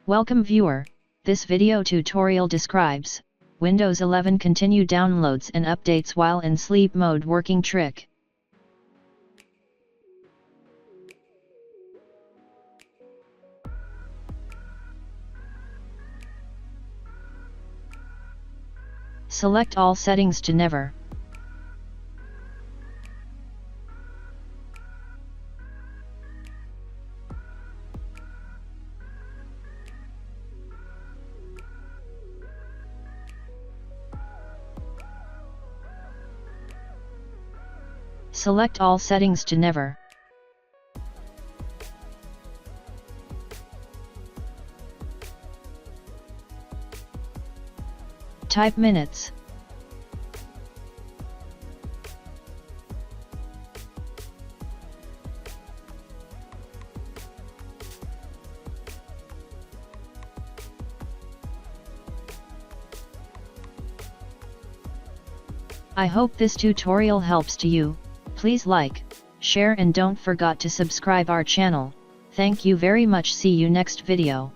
Welcome viewer, this video tutorial describes Windows 11 continue downloads and updates while in sleep mode working trick. Select all settings to never. Select all settings to never. Type minutes. I hope this tutorial helps to you. Please like, share and don't forget to subscribe our channel. Thank you very much. See you next video.